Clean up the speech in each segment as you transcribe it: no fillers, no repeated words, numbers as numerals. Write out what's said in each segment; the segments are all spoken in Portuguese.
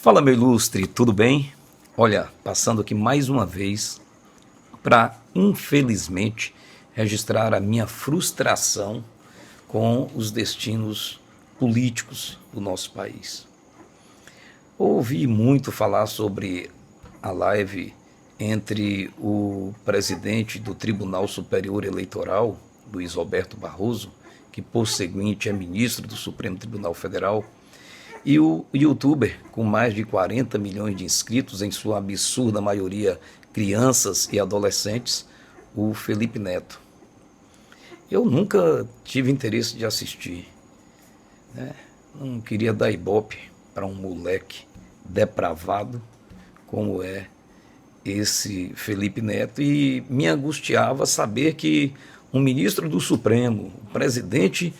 Fala, meu ilustre, tudo bem? Olha, passando aqui mais uma vez para, infelizmente, registrar a minha frustração com os destinos políticos do nosso país. Ouvi muito falar sobre a live entre o presidente do Tribunal Superior Eleitoral, Luiz Roberto Barroso, que por seguinte é ministro do Supremo Tribunal Federal, e o youtuber com mais de 40 milhões de inscritos, em sua absurda maioria crianças e adolescentes, o Felipe Neto. Eu nunca tive interesse de assistir, né? Não queria dar ibope para um moleque depravado como é esse Felipe Neto, e me angustiava saber que um ministro do Supremo, o presidente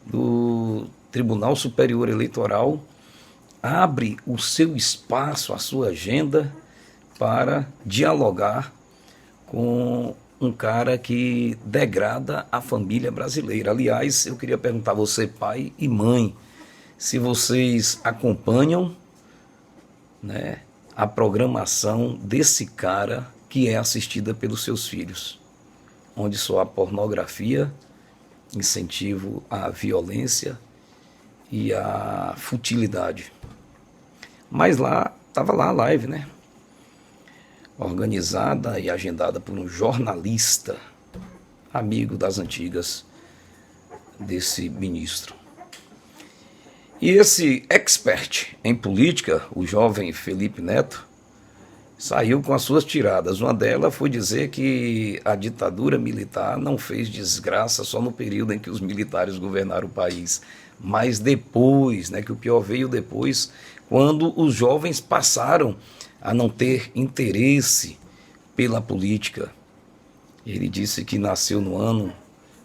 do Tribunal Superior Eleitoral, abre o seu espaço, a sua agenda para dialogar com um cara que degrada a família brasileira. Aliás, eu queria perguntar a você, pai e mãe, se vocês acompanham, né, a programação desse cara que é assistida pelos seus filhos, onde só há pornografia, incentivo à violência e à futilidade. Mas lá, estava lá a live, né? Organizada e agendada por um jornalista, amigo das antigas desse ministro. E esse expert em política, o jovem Felipe Neto, saiu com as suas tiradas. Uma delas foi dizer que a ditadura militar não fez desgraça só no período em que os militares governaram o país, mas depois, né, que o pior veio depois, quando os jovens passaram a não ter interesse pela política. Ele disse que nasceu no ano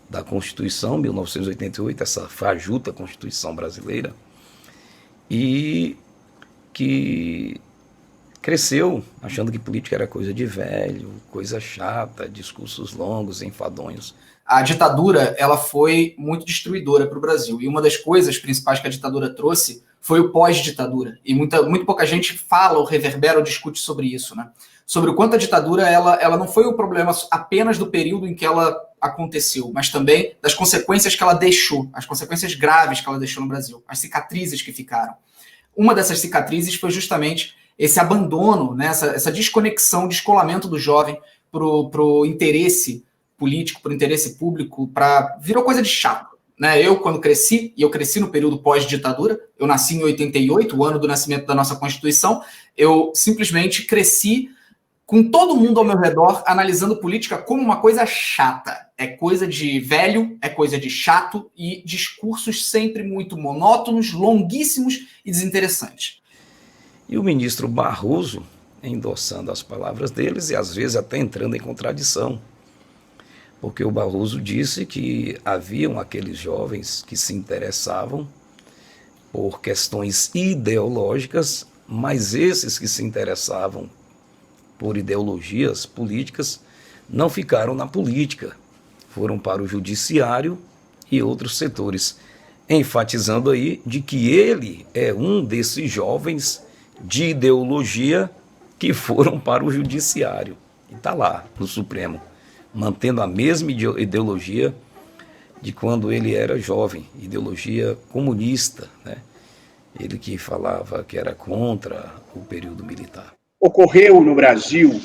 da Constituição, 1988, essa fajuta Constituição brasileira, e que cresceu achando que política era coisa de velho, coisa chata, discursos longos, enfadonhos. A ditadura, ela foi muito destruidora para o Brasil. E uma das coisas principais que a ditadura trouxe foi o pós-ditadura. E muito pouca gente fala, ou reverbera, ou discute sobre isso, né? Sobre o quanto a ditadura ela não foi o problema apenas do período em que ela aconteceu, mas também das consequências que ela deixou, as consequências graves que ela deixou no Brasil, as cicatrizes que ficaram. Uma dessas cicatrizes foi justamente esse abandono, né, essa desconexão, descolamento do jovem para o interesse político, para o interesse público, virou coisa de chato. Né? Eu, quando cresci, e eu cresci no período pós-ditadura, eu nasci em 88, o ano do nascimento da nossa Constituição, eu simplesmente cresci com todo mundo ao meu redor analisando política como uma coisa chata. É coisa de velho, é coisa de chato e discursos sempre muito monótonos, longuíssimos e desinteressantes. E o ministro Barroso endossando as palavras deles e às vezes até entrando em contradição, porque o Barroso disse que haviam aqueles jovens que se interessavam por questões ideológicas, mas esses que se interessavam por ideologias políticas não ficaram na política, foram para o judiciário e outros setores, enfatizando aí de que ele é um desses jovens de ideologia que foram para o judiciário e está lá no Supremo, mantendo a mesma ideologia de quando ele era jovem, ideologia comunista, né? Ele que falava que era contra o período militar. Ocorreu no Brasil,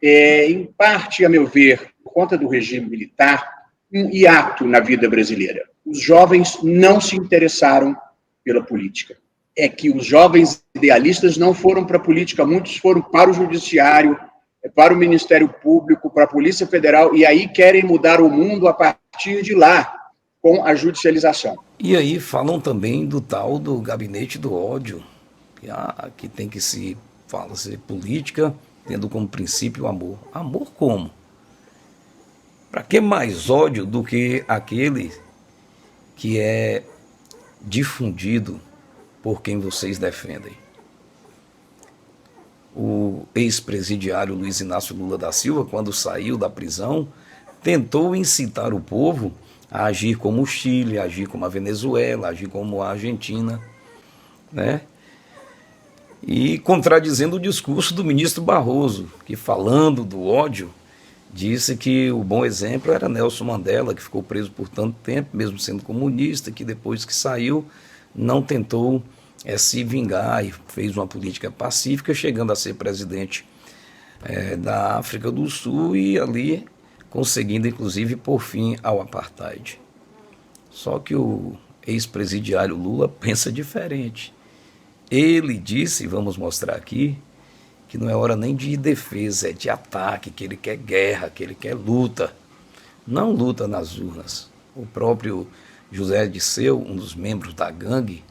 em parte, a meu ver, por conta do regime militar, um hiato na vida brasileira. Os jovens não se interessaram pela política. É que os jovens idealistas não foram para a política, muitos foram para o judiciário, para o Ministério Público, para a Polícia Federal, e aí querem mudar o mundo a partir de lá, com a judicialização. E aí falam também do tal do gabinete do ódio, que tem que se política, tendo como princípio o amor. Amor como? Para que mais ódio do que aquele que é difundido por quem vocês defendem? O ex-presidiário Luiz Inácio Lula da Silva, quando saiu da prisão, tentou incitar o povo a agir como o Chile, a agir como a Venezuela, a agir como a Argentina, né? e contradizendo o discurso do ministro Barroso, que, falando do ódio, disse que o bom exemplo era Nelson Mandela, que ficou preso por tanto tempo, mesmo sendo comunista, que depois que saiu não tentou se vingar e fez uma política pacífica, chegando a ser presidente da África do Sul e ali conseguindo inclusive pôr fim ao apartheid. Só que o ex-presidiário Lula pensa diferente. Ele disse, vamos mostrar aqui, que não é hora nem de defesa, é de ataque, que ele quer guerra, que ele quer luta. Não luta nas urnas. O próprio José Dirceu, um dos membros da gangue,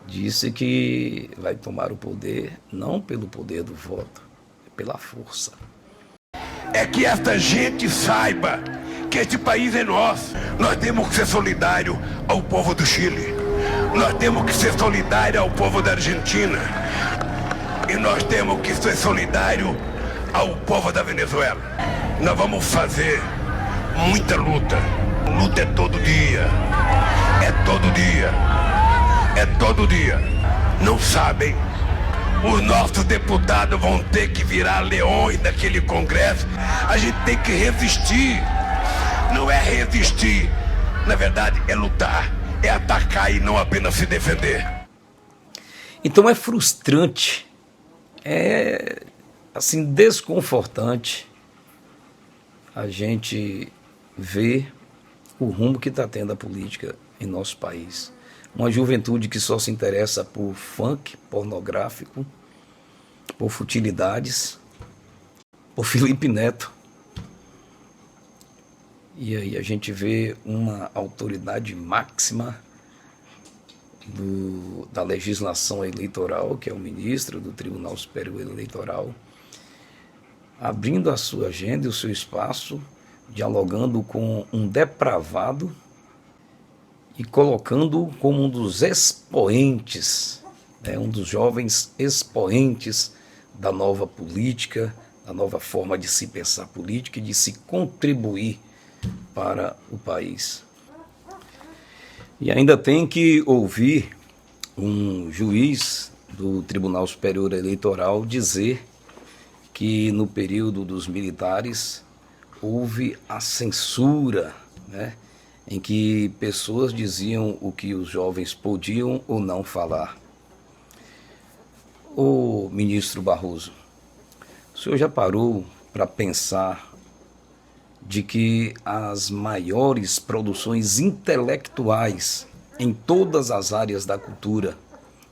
disse que vai tomar o poder não pelo poder do voto, é pela força. É que esta gente saiba que este país é nosso. Nós temos que ser solidários ao povo do Chile. Nós temos que ser solidários ao povo da Argentina. E nós temos que ser solidários ao povo da Venezuela. Nós vamos fazer muita luta. Luta é todo dia. É todo dia. É todo dia. Não sabem. Os nossos deputados vão ter que virar leões daquele Congresso. A gente tem que resistir. Não é resistir. Na verdade, é lutar. É atacar e não apenas se defender. Então é frustrante, é assim desconfortante a gente ver o rumo que está tendo a política em nosso país. Uma juventude que só se interessa por funk pornográfico, por futilidades, por Felipe Neto. E aí a gente vê uma autoridade máxima da legislação eleitoral, que é o ministro do Tribunal Superior Eleitoral, abrindo a sua agenda e o seu espaço, dialogando com um depravado e colocando-o como um dos expoentes, um dos jovens expoentes da nova política, da nova forma de se pensar política e de se contribuir para o país. E ainda tem que ouvir um juiz do Tribunal Superior Eleitoral dizer que no período dos militares houve a censura, em que pessoas diziam o que os jovens podiam ou não falar. Ô ministro Barroso, o senhor já parou para pensar de que as maiores produções intelectuais em todas as áreas da cultura,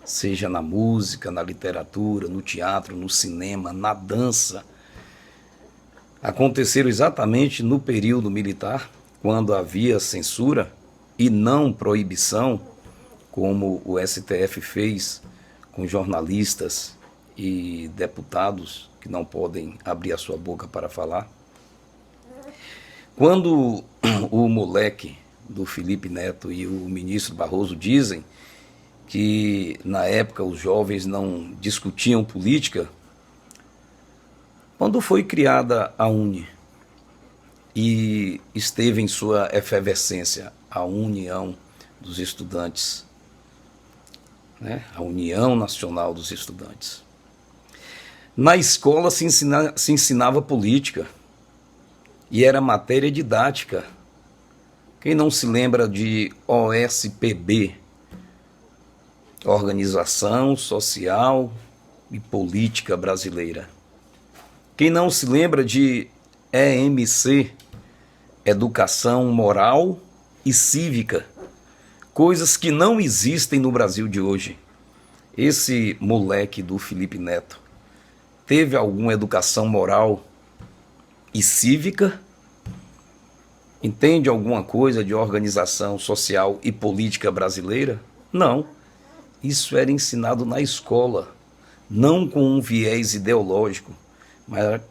seja na música, na literatura, no teatro, no cinema, na dança, aconteceram exatamente no período militar, quando havia censura e não proibição, como o STF fez com jornalistas e deputados que não podem abrir a sua boca para falar? Quando o moleque do Felipe Neto e o ministro Barroso dizem que na época os jovens não discutiam política, quando foi criada a UNE e esteve em sua efervescência a União dos Estudantes, a União Nacional dos Estudantes, na escola se ensinava política. E era matéria didática. Quem não se lembra de OSPB, Organização Social e Política Brasileira? Quem não se lembra de EMC, Educação Moral e Cívica? Coisas que não existem no Brasil de hoje. Esse moleque do Felipe Neto teve alguma educação moral e cívica? Entende alguma coisa de organização social e política brasileira? Não. Isso era ensinado na escola, não com um viés ideológico,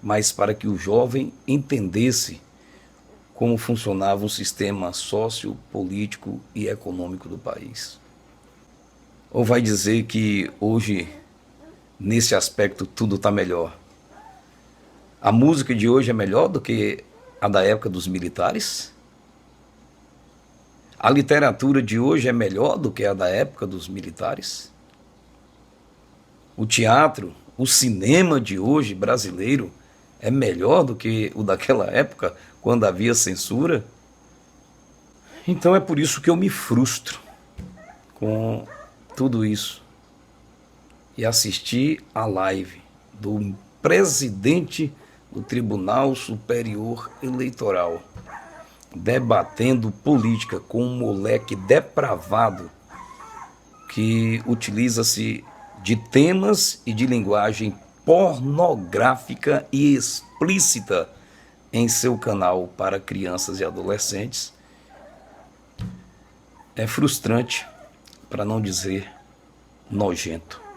mas para que o jovem entendesse como funcionava o sistema sociopolítico e econômico do país. Ou vai dizer que hoje, nesse aspecto, tudo está melhor? A música de hoje é melhor do que a da época dos militares? A literatura de hoje é melhor do que a da época dos militares? O teatro, o cinema de hoje brasileiro é melhor do que o daquela época, quando havia censura. Então é por isso que eu me frustro com tudo isso. E assisti a live do presidente do Tribunal Superior Eleitoral debatendo política com um moleque depravado que utiliza-se de temas e de linguagem pornográfica e explícita em seu canal para crianças e adolescentes. É frustrante, para não dizer nojento.